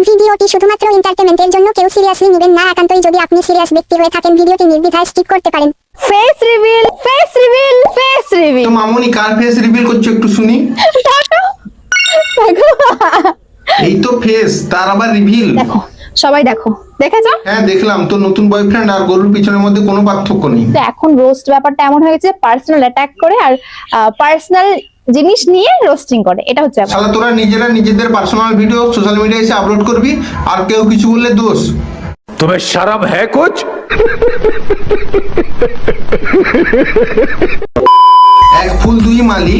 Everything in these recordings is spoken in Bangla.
ভিডিওটি শুধুমাত্র এন্টারটেইনমেন্টের জন্য, কেউ সিরিয়াসলি নেবেন না। একান্তই যদি আপনি সিরিয়াস ব্যক্তি হয়ে থাকেন, ভিডিওটি নির্দ্বিধায় স্কিপ করতে পারেন। Face reveal, face reveal, face reveal. তো মামুনি কার ফেস রিভিল করছো একটু শুনি। এই তো ফেস, তার আবার রিভিল। দেখো সবাই দেখো, দেখেছো? হ্যাঁ দেখলাম। তো নতুন বয়ফ্রেন্ড আর গরুর পিছনের মধ্যে কোনো পার্থক্য নেই। তো এখন রোস্ট ব্যাপারটা এমন হয়ে গেছে, পার্সোনাল অ্যাটাক করে আর পার্সোনাল জিনিস নিয়ে রোস্টিং করে, এটা হচ্ছে ব্যাপার। শালা তোরা নিজেরা নিজেদের পার্সোনাল ভিডিও সোশ্যাল মিডিয়ায় এসে আপলোড করবি, আর কেউ কিছু বললে দোষ। तुम्हें शर्म है कुछ? এক ফুল দুই মালি,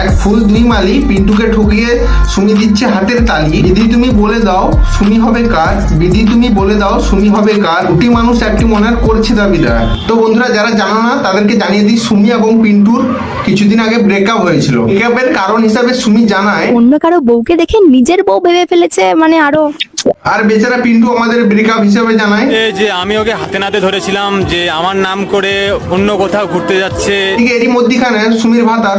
এক ফুল দুই মালি, পিন্টুকে ঠকিয়ে সুমি দিচ্ছে হাতের তালি। বিধি তুমি বলে দাও সুমি হবে কার, বিধি তুমি বলে দাও সুমি হবে কার, দুটি মানুষ একটি মনের করছে দাবিদার। তো বন্ধুরা, যারা জানো না তাদেরকে জানিয়ে দিই, সুমি এবং পিন্টুর কিছুদিন আগে ব্রেকআপ হয়েছিল। ব্রেকআপের কারণ হিসাবে সুমি জানায় অন্য কারো বউকে দেখে নিজের বউ ভেবে ফেলেছে, মানে আরো। আর বেচারা পিন্টু আমাদের ব্রেকআপ হিসেবে জানায় যে আমি ওকে হাতে নাতে ধরেছিলাম যে আমার নাম করে অন্য কোথাও ঘুরতে যাচ্ছে। ঠিক এরই মধ্যখানে সুমির ভাতার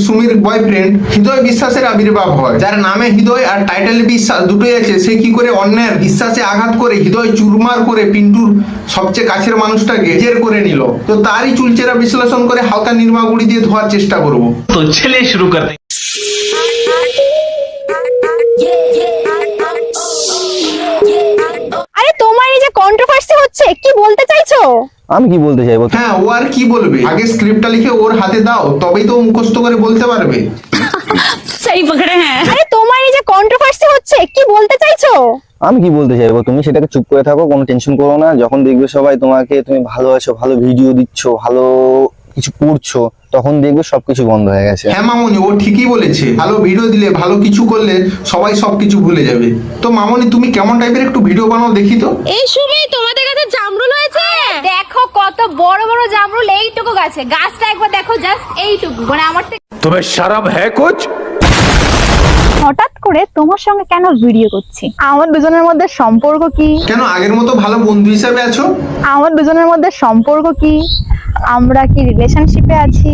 সুমির বয়ফ্রেন্ড হৃদয় বিশ্বাসের আবির্ভাব হয়, যার নামে হৃদয় আর টাইটেলে বিশ্বাস দুটোই আছে। সে কি করে অন্যের বিশ্বাসে আঘাত করে হৃদয় চুরমার করে পিন্টুর সবচেয়ে কাছের মানুষটাকে জের করে নিল। তো তারই চুলচেরা বিশ্লেষণ করে হালকা নির্মা গুড়ি দিয়ে ধোয়ার চেষ্টা করব। तो चलिए शुरू करते हैं। আরে তোমার এই যে কন্ট্রোভার্সি হচ্ছে, কি বলতে চাইছো? আমি কি বলতে চাইবো? হ্যাঁ, ও আর কি বলবে? আগে স্ক্রিপ্টটা লিখে ওর হাতে দাও, তবেই তো ও মুখস্থ করে বলতে পারবে। সেই পকড়ে হ্যাঁ। আরে তোমার এই যে কন্ট্রোভার্সি হচ্ছে, কি বলতে চাইছো? আমি কি বলতে চাইবো? তুমি সেটাকে চুপ করে থাকো, কোনো টেনশন করো না। যখন দেখবে সবাই তোমাকে, তুমি ভালো আছো, ভালো ভিডিও দিচ্ছ, ভালো কিছু করছো, তখন দেখবে সবকিছু বন্ধ হয়ে গেছে। হ্যাঁ মামনি, ও ঠিকই বলেছে। ভালো ভিডিও দিলে, ভালো কিছু করলে সবাই সবকিছু ভুলে যাবে। তো মামনি, তুমি কেমন টাইপের একটু ভিডিও বানাও দেখি তো। এই সুমি, তোমাদের কাছে জামরুল হয়েছে? দেখো কত বড় বড় জামরুল এইটুকু গাছে, গাছটা একবার দেখো, জাস্ট এইটুকু, মানে আমার থেকে। तुम्हें शर्म है कुछ? হঠাৎ করে তোমার সঙ্গে কেন ভিডিও করছি? আমার দুজনের মধ্যে সম্পর্ক কি? কেন আগের মতো ভালো বন্ধু হিসাবে আছো? আমার দুজনের মধ্যে সম্পর্ক কি? আমরা কি রিলেশনশিপে আছি,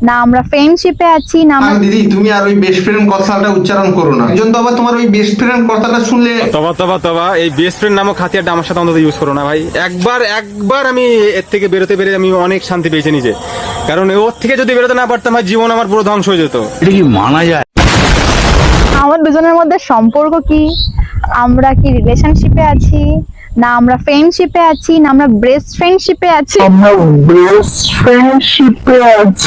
না আমরা ফ্রেন্ডশিপে আছি, না আমরা। আর দিদি, তুমি আর ওই বেস্ট ফ্রেন্ড কথাটা উচ্চারণ করো না। একজন তো আবার তোমার ওই বেস্ট ফ্রেন্ড কথাটা শুনলে। তবা তবা তবা, এই বেস্ট ফ্রেন্ড নামক হাতিয়ারটা আমার সাথে অন্তত ইউজ করো না ভাই। একবার আমি এর থেকে বেরোতে পেরে আমি অনেক শান্তি পেয়েছি নিজে, কারণ ওর থেকে যদি বেরোতে না পারতাম ভাই, জীবন আমার পুরো ধ্বংস হয়ে যেত। এটা কি মানা যায়? আমার দুজনের মধ্যে সম্পর্ক কি? আমরা কি রিলেশনশিপে আছি, না আমরা ফ্রেন্ডশিপে আছি, না আমরা বেস্ট ফ্রেন্ডশিপে আছি?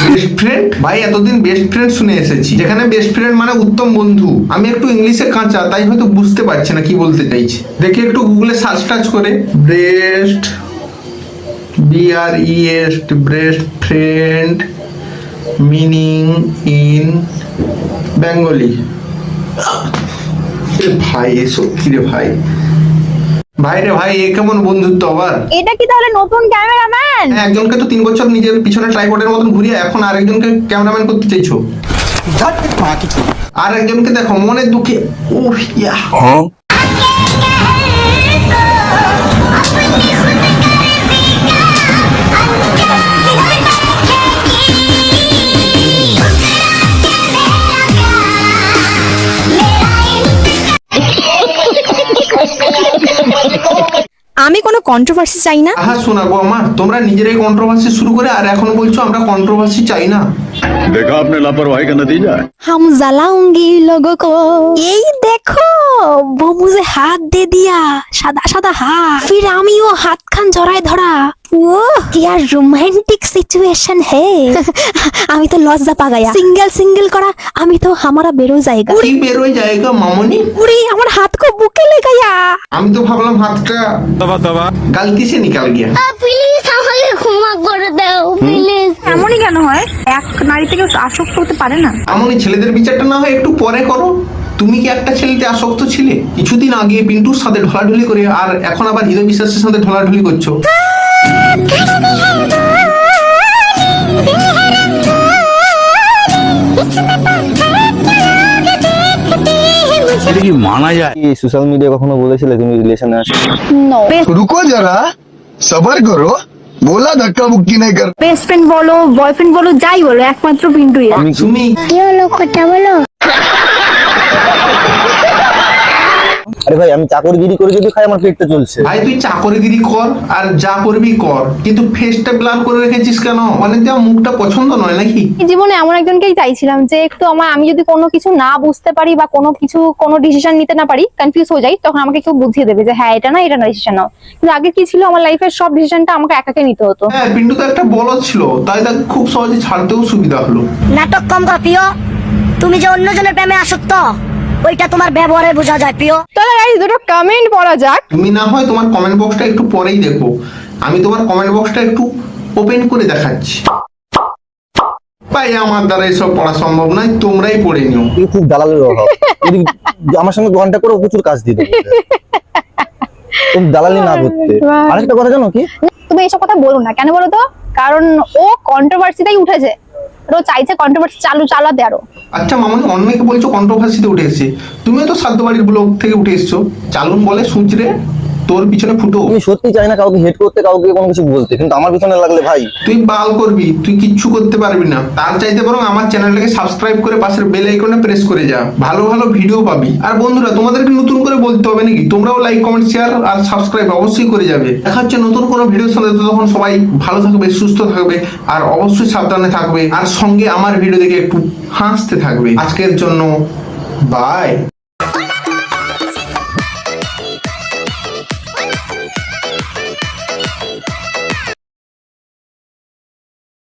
বেস্ট ফ্রেন্ড ভাই, এতদিন বেস্ট ফ্রেন্ড শুনে এসেছি, যেখানে বেস্ট ফ্রেন্ড মানে উত্তম বন্ধু। আমি একটু ইংলিশে কাঁচা, তাই হয়তো বুঝতে পারছি না কি বলতে চাইছি। দেখি একটু গুগলে সার্চ টাচ করে, best BREST best friend meaning in Bengali. ভাই এসব কি রে ভাই? ভাই রে ভাই, এ কেমন বন্ধুত্ব আবার? এটা কি তাহলে নতুন ক্যামেরাম্যান? হ্যাঁ, একজনকে তো 3 বছর নিজের পিছনে ট্রাইপডের মতন ঘুরিয়ে এখন আরেকজনকে ক্যামেরাম্যান করতে চাইছো। আর একজনকে দেখো মনের দুঃখে, উফ ইয়া। আমি কোনো কন্ট্রোভার্সি চাই না। আহা শোনাবো আমার, তোমরা নিজেরাই কন্ট্রোভার্সি শুরু করে আর এখন বলছো আমরা কন্ট্রোভার্সি চাই না। देखा आपने लापरवाही का नतीजा है। हम जलाऊंगी लोगों को। এই দেখো, वो मुझे हाथ दे दिया, সাদা সাদা হাত, फिर আমিও হাত খান জড়ায় ধরা। ও क्या रोमांटिक सिचुएशन है। আমি তো লজ্জা পা গায়া, সিঙ্গেল করা আমি তো हमारा বেরো জায়গা। কি বেরোয় জায়গা মামনি? উড়ি আমার হাত কো বুকে ले गया। আমি তো ভাবলাম হাতটা তবা তবা, গালতি সে নিকাল গিয়া। প্লিজ আমাকে ক্ষমা করে দাও, প্লিজ। এমনই কেন হয়? এক নারী থেকে আসক্ত হতে পারে না? মামনি, ছেলেদের বিচারটা না হয় একটু পরে করো। তুমি কি একটা ছেলেতে আসক্ত ছিলে? কিছুদিন আগে পিন্টুর সাথে ঢলাঢুলি করে, আর এখন আবার হৃদয় বিশ্বাসের সাথে ঢলাঢুলি করছো। এটা কি মানা যায়? এই সোশ্যাল মিডিয়া কখনো বলেছিলে তুমি রিলেশনে আছো? নো। रुको जरा सबर करो, बोला धक्का मुक्की नहीं कर। বেস্ট ফ্রেন্ড বলো, বয়ফ্রেন্ড বলো, যাই বলো, একমাত্র পিন্টুই। তুমি কি হলো, কথা বলো। আরে ভাই আমি চাকরিগিরি করে যদি খাই আমার পেটটা চলছে। ভাই তুই চাকরিগিরি কর আর যা করবি কর, কিন্তু ফেসটা ব্লার করে রেখেছিস কেন? মানে তোর মুখটা পছন্দ নয় নাকি? এই জীবনে এমন একজনকেই চাইছিলাম যে একটু আমি যদি কোনো কিছু না বুঝতে পারি বা কোনো ডিসিশন নিতে না পারি, কনফিউজ হয়ে যাই, তখন আমাকে কেউ বুঝিয়ে দেবে যে হ্যাঁ এটা না ডিসিশন নাও। কিন্তু আগে কি ছিল, আমার লাইফের সব ডিসিশনটা আমাকে একাকে নিতে হতো। হ্যাঁ, পিন্টু তো একটা বলদ ছিল, তাই তাকে খুব সহজে ছাড়তেও সুবিধা হলো। নাটক কম কর প্রিয়, তুমি যে অন্যজনের প্রেমে আসক্ত ওইটা তোমার ব্যবহারে বোঝা যায় প্রিয়। তাহলে গাইস দুটো কমেন্ট পড়া যাক। তুমি না হয় তোমার কমেন্ট বক্সটা একটু পরেই দেখো, আমি তোমার কমেন্ট বক্সটা একটু ওপেন করে দেখাচ্ছি। ভাই আমার দ্বারা এসব পড়া সম্ভব নয়, তোমরাই পড়ে নিও। তুই খুব দালালের অভাব, যদি আমার সঙ্গে ঘন্টা করে প্রচুর কাজ দিয়ে দেবে, তুমি দালালি না করতে। আরেকটা কথা জানো কি, তুমি এইসব কথা বলো না, কেন বলো তো? কারণ ও কন্ট্রোভার্সিতেই উঠেছে, ও চাইছে কন্ট্রোভার্সি চালাতে আরো। আচ্ছা মামনি, অন্যকে বলছো কন্ট্রোভার্সিতে উঠে এসেছে, তুমিও তো সাধ্য বাড়ির ব্লগ থেকে উঠে এসছো। চালুন বলে সুচরে তোর পিছনে ফুটো। তুমি সত্যি চাই না কাউকে হেড করতে, কাউকে কোনো কিছু বলতে, কিন্তু আমার পিছনে লাগলে ভাই তুই বাল করবি, তুই কিচ্ছু করতে পারবি না। তার চাইতে বরং আমার চ্যানেলটাকে সাবস্ক্রাইব করে পাশের বেল আইকনে প্রেস করে যা, ভালো ভালো ভিডিও পাবি। আর বন্ধুরা তোমাদেরকে নতুন করে বলতে হবে নাকি, তোমরাও লাইক কমেন্ট শেয়ার আর সাবস্ক্রাইব অবশ্যই করে যাবে। দেখা হচ্ছে নতুন কোনো ভিডিওর সাথে, তখন সবাই ভালো থাকবে, সুস্থ থাকবে আর অবশ্যই সাবধানে থাকবে, আর সঙ্গে আমার ভিডিও দেখে একটু হাসতে থাকবে। আজকের জন্য বাই।